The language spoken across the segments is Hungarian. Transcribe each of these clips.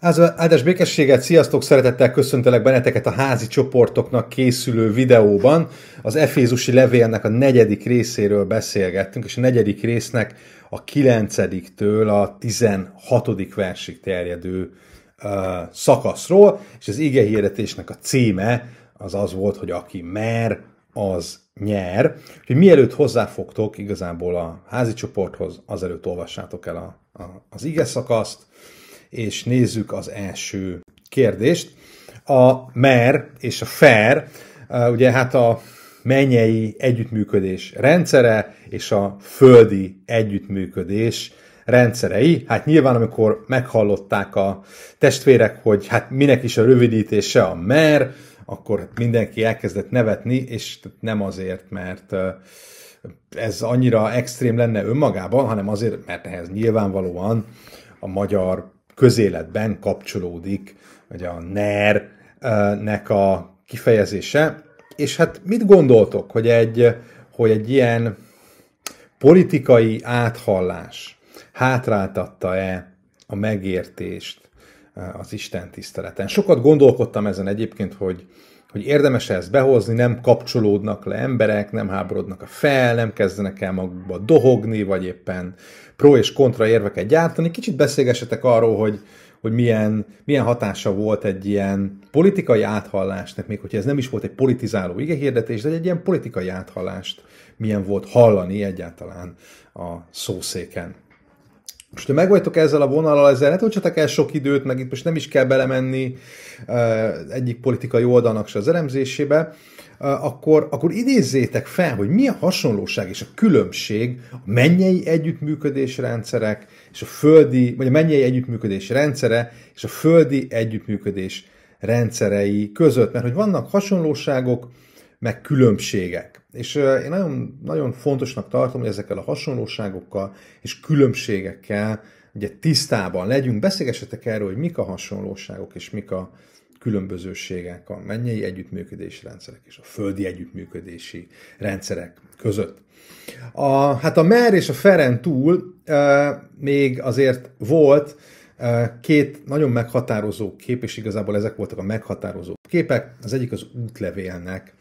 Áldás békességet, sziasztok, szeretettel köszöntelek benneteket a házi csoportoknak készülő videóban. Az Efézusi levélnek a 4. részéről beszélgettünk, és a 4. résznek a 9-től a 16. versig terjedő szakaszról, és az igehirdetésnek a címe az volt, hogy aki mer, az nyer. Úgyhogy mielőtt hozzáfogtok igazából a házi csoporthoz, azelőtt olvassátok el az ige szakaszt, és nézzük az első kérdést. A mer és a fer, ugye hát a mennyei együttműködés rendszere és a földi együttműködés rendszerei. Hát nyilván, amikor meghallották a testvérek, hogy hát minek is a rövidítése a mer, akkor mindenki elkezdett nevetni, és nem azért, mert ez annyira extrém lenne önmagában, hanem azért, mert ehhez nyilvánvalóan a magyar közéletben kapcsolódik ugye a NER-nek a kifejezése. És hát mit gondoltok, hogy egy ilyen politikai áthallás hátráltatta-e a megértést az Isten tiszteleten? Sokat gondolkodtam ezen egyébként, hogy érdemes ezt behozni, nem kapcsolódnak le emberek, nem háborodnak fel, nem kezdenek el magukba dohogni, vagy éppen pro és kontra érveket gyártani. Kicsit beszélgessetek arról, hogy milyen hatása volt egy ilyen politikai áthallásnak, még hogyha ez nem is volt egy politizáló igehirdetés, de egy ilyen politikai áthallást milyen volt hallani egyáltalán a szószéken. Most, ha megvagytok ezzel a vonallal, ezzel ne töltsetek el sok időt, meg itt most nem is kell belemenni egyik politikai oldalnak se az elemzésébe, akkor idézzétek fel, hogy mi a hasonlóság és a különbség a mennyei együttműködés rendszerek és a földi, vagy a mennyei együttműködés rendszere és a földi együttműködés rendszerei között, mert hogy vannak hasonlóságok, meg különbségek. És én nagyon, nagyon fontosnak tartom, hogy ezekkel a hasonlóságokkal és különbségekkel ugye tisztában legyünk. Beszélgessetek erről, hogy mik a hasonlóságok és mik a különbözőségek a mennyei együttműködési rendszerek és a földi együttműködési rendszerek között. Hát a mer és a feren túl még azért volt két nagyon meghatározó kép, és igazából ezek voltak a meghatározó képek. Az egyik az útlevélnek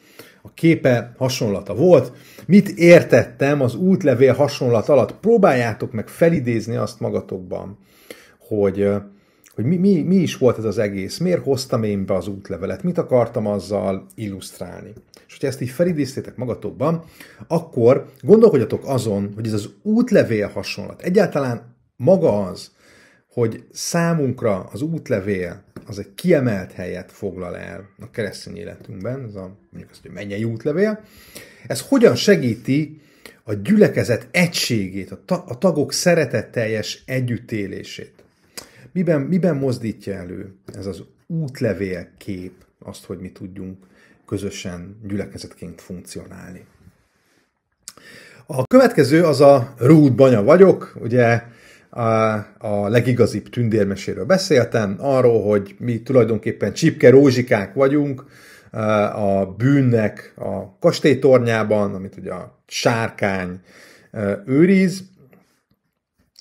a képe hasonlata volt. Mit értettem az útlevél hasonlat alatt? Próbáljátok meg felidézni azt magatokban, hogy mi is volt ez az egész, miért hoztam én be az útlevelet, mit akartam azzal illusztrálni. És hogyha ezt így felidéztétek magatokban, akkor gondolkodjatok azon, hogy ez az útlevél hasonlat, egyáltalán maga az, hogy számunkra az útlevél az egy kiemelt helyet foglal el a keresztény életünkben, ez mondjuk azt, hogy mennyei útlevél, ez hogyan segíti a gyülekezet egységét, a tagok szeretetteljes együttélését. Miben mozdítja elő ez az útlevél kép azt, hogy mi tudjunk közösen gyülekezetként funkcionálni? A következő az a Ruth Banya vagyok, ugye a legigazibb tündérmeséről beszéltem, arról, hogy mi tulajdonképpen csipke rózsikák vagyunk a bűnnek a kastélytornyában, amit ugye a sárkány őriz,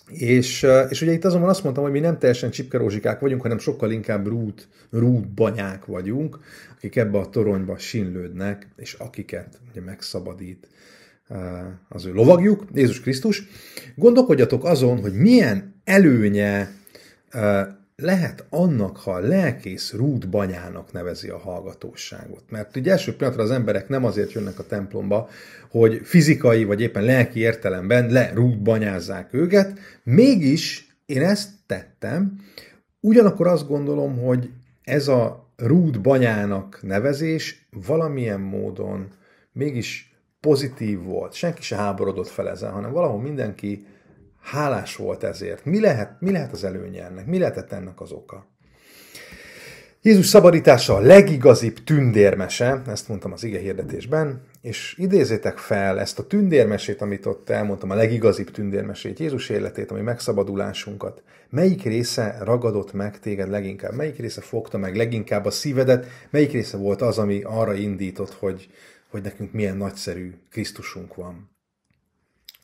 és ugye itt azonban azt mondtam, hogy mi nem teljesen csipkerózsikák vagyunk, hanem sokkal inkább Ruth banyák vagyunk, akik ebbe a toronyba sinlődnek, és akiket ugye megszabadít az ő lovagjuk, Jézus Krisztus. Gondolkodjatok azon, hogy milyen előnye lehet annak, ha a lelkész Ruth banyának nevezi a hallgatóságot. Mert ugye első pillanatra az emberek nem azért jönnek a templomba, hogy fizikai vagy éppen lelki értelemben Ruth banyázzák őket, mégis én ezt tettem, ugyanakkor azt gondolom, hogy ez a Ruth banyának nevezés valamilyen módon mégis pozitív volt. Senki se háborodott fel ezen, hanem valahol mindenki hálás volt ezért. Mi lehet az előnye ennek? Mi lehetett ennek az oka? Jézus szabadítása a legigazibb tündérmese, ezt mondtam az igehirdetésben, és idézzétek fel ezt a tündérmesét, amit ott elmondtam, a legigazibb tündérmesét, Jézus életét, ami megszabadulásunkat. Melyik része ragadott meg téged leginkább? Melyik része fogta meg leginkább a szívedet? Melyik része volt az, ami arra indított, hogy nekünk milyen nagyszerű Krisztusunk van?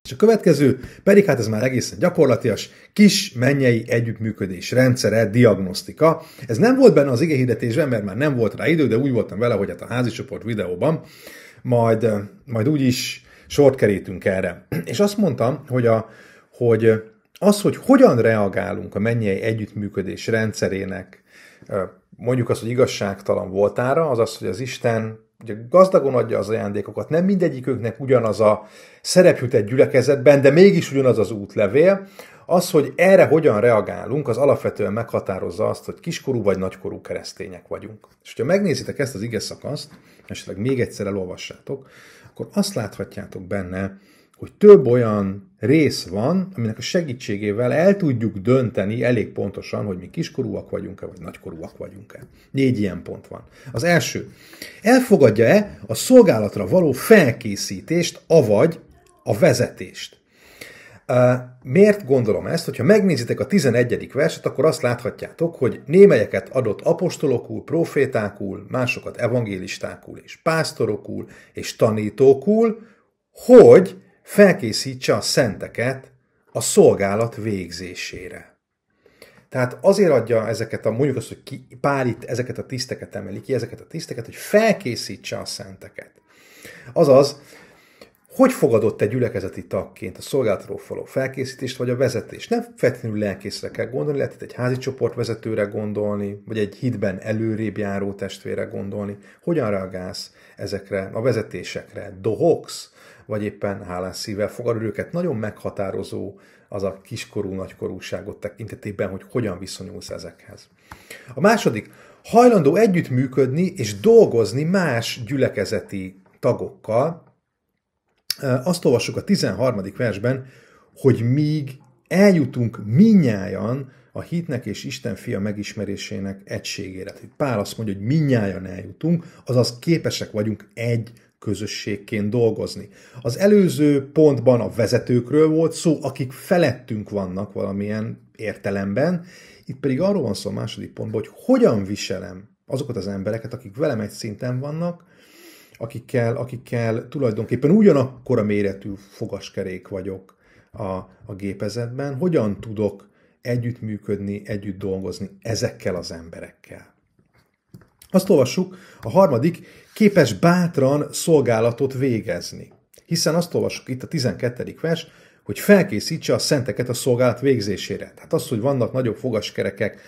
És a következő pedig, hát ez már egészen gyakorlatias, kis mennyei együttműködés rendszere, diagnosztika. Ez nem volt benne az igehirdetésben, mert már nem volt rá idő, de úgy voltam vele, hogy hát a házi csoport videóban majd úgyis sort kerítünk erre. És azt mondtam, hogy hogyan reagálunk a mennyei együttműködés rendszerének, mondjuk azt, hogy igazságtalan voltára, az, hogy az Isten ugye gazdagon adja az ajándékokat, nem mindegyiküknek ugyanaz a szerep jut egy gyülekezetben, de mégis ugyanaz az útlevél. Az, hogy erre hogyan reagálunk, az alapvetően meghatározza azt, hogy kiskorú vagy nagykorú keresztények vagyunk. És ha megnézitek ezt az ige szakaszt, esetleg még egyszer elolvassátok, akkor azt láthatjátok benne, hogy több olyan rész van, aminek a segítségével el tudjuk dönteni elég pontosan, hogy mi kiskorúak vagyunk-e, vagy nagykorúak vagyunk-e. 4 ilyen pont van. Az első, elfogadja-e a szolgálatra való felkészítést, avagy a vezetést? Miért gondolom ezt? Hogyha megnézitek a 11. verset, akkor azt láthatjátok, hogy némelyeket adott apostolokul, profétákul, másokat evangélistákul és pásztorokul és tanítókul, hogy felkészítse a szenteket a szolgálat végzésére. Tehát azért adja ezeket mondjuk azt, hogy Pál itt ezeket a tiszteket emeli ki, ezeket a tiszteket, hogy felkészítse a szenteket. Azaz, hogy fogadott egy gyülekezeti tagként a szolgálatról való felkészítést, vagy a vezetést? Nem feltétlenül lelkészre kell gondolni, lehet egy házi csoportvezetőre gondolni, vagy egy hitben előrébb járó testvére gondolni. Hogyan reagálsz ezekre a vezetésekre? Dohogsz? Vagy éppen hálás szívvel fogadod őket? Nagyon meghatározó az a kiskorú nagykorúságot tekintetében, hogy hogyan viszonyulsz ezekhez. A második, hajlandó együttműködni és dolgozni más gyülekezeti tagokkal. Azt olvassuk a 13. versben, hogy míg eljutunk minnyájan a hitnek és Isten fia megismerésének egységére. Pál azt mondja, hogy minnyájan eljutunk, azaz képesek vagyunk egy közösségként dolgozni. Az előző pontban a vezetőkről volt szó, akik felettünk vannak valamilyen értelemben, itt pedig arról van szó a második pontban, hogy hogyan viselem azokat az embereket, akik velem egy szinten vannak, akikkel tulajdonképpen ugyanakkor a méretű fogaskerék vagyok a gépezetben, hogyan tudok együttműködni, együtt dolgozni ezekkel az emberekkel. Azt olvassuk, a harmadik, képes bátran szolgálatot végezni. Hiszen azt olvassuk itt a 12. vers, hogy felkészítse a szenteket a szolgálat végzésére. Tehát az, hogy vannak nagyobb fogaskerekek,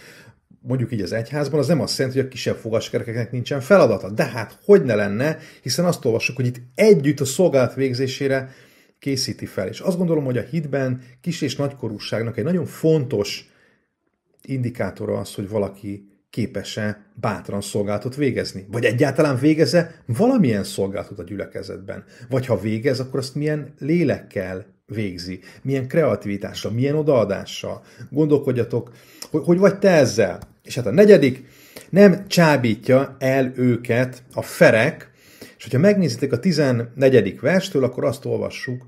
mondjuk így az egyházban, az nem azt jelenti, hogy a kisebb fogaskerekeknek nincsen feladata. De hát hogy ne lenne, hiszen azt olvassuk, hogy itt együtt a szolgálat végzésére készíti fel. És azt gondolom, hogy a hitben kis- és nagykorúságnak egy nagyon fontos indikátora az, hogy valaki képes-e bátran szolgálatot végezni. Vagy egyáltalán végez-e valamilyen szolgálatot a gyülekezetben. Vagy ha végez, akkor azt milyen lélekkel végzi, milyen kreativitással, milyen odaadással. Gondolkodjatok, hogy vagy te ezzel. És hát a negyedik, nem csábítja el őket a ferek, és hogyha megnézitek a 14. verstől, akkor azt olvassuk,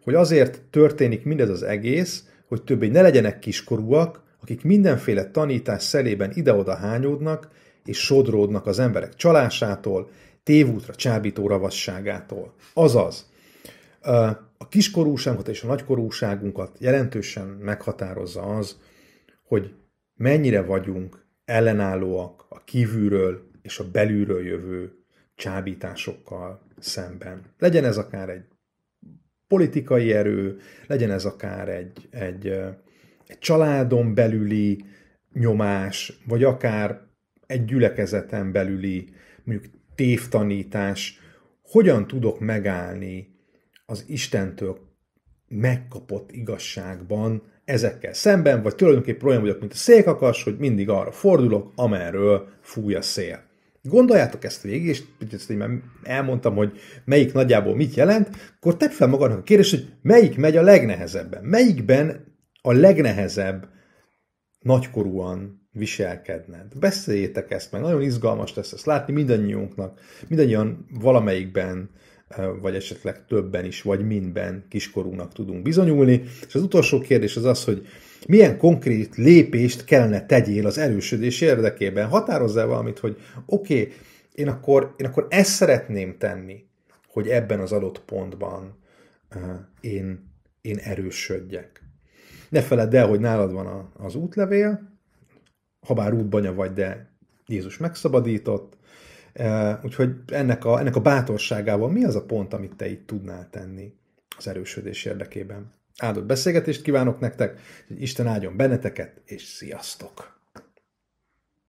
hogy azért történik mindez az egész, hogy többé ne legyenek kiskorúak, akik mindenféle tanítás szelében ide-oda hányódnak, és sodródnak az emberek csalásától, tévútra csábító ravasságától. Azaz, a kiskorúságunkat és a nagykorúságunkat jelentősen meghatározza az, hogy mennyire vagyunk ellenállóak a kívülről és a belülről jövő csábításokkal szemben. Legyen ez akár egy politikai erő, legyen ez akár egy családon belüli nyomás, vagy akár egy gyülekezeten belüli mondjuk tévtanítás. Hogyan tudok megállni az Istentől megkapott igazságban ezekkel szemben, vagy tulajdonképpen olyan vagyok, mint a szélkakas, hogy mindig arra fordulok, amerről fúj a szél. Gondoljátok ezt végig, és ezt én már elmondtam, hogy melyik nagyjából mit jelent, akkor tedd fel magadnak a kérdést, hogy melyik megy a legnehezebben. Melyikben a legnehezebb nagykorúan viselkedned. Beszéljétek ezt meg, nagyon izgalmas lesz ezt látni mindannyiunknak. Mindannyian valamelyikben, vagy esetleg többen is, vagy mindben kiskorúnak tudunk bizonyulni. És az utolsó kérdés az az, hogy milyen konkrét lépést kellene tegyél az erősödés érdekében. Határozzál valamit, hogy oké, én akkor ezt szeretném tenni, hogy ebben az adott pontban én én erősödjek. Ne feledd el, hogy nálad van az útlevél, habár útbanya vagy, de Jézus megszabadított, úgyhogy ennek a bátorságával mi az a pont, amit te itt tudnál tenni az erősödés érdekében. Áldott beszélgetést kívánok nektek, hogy Isten áldjon benneteket, és sziasztok!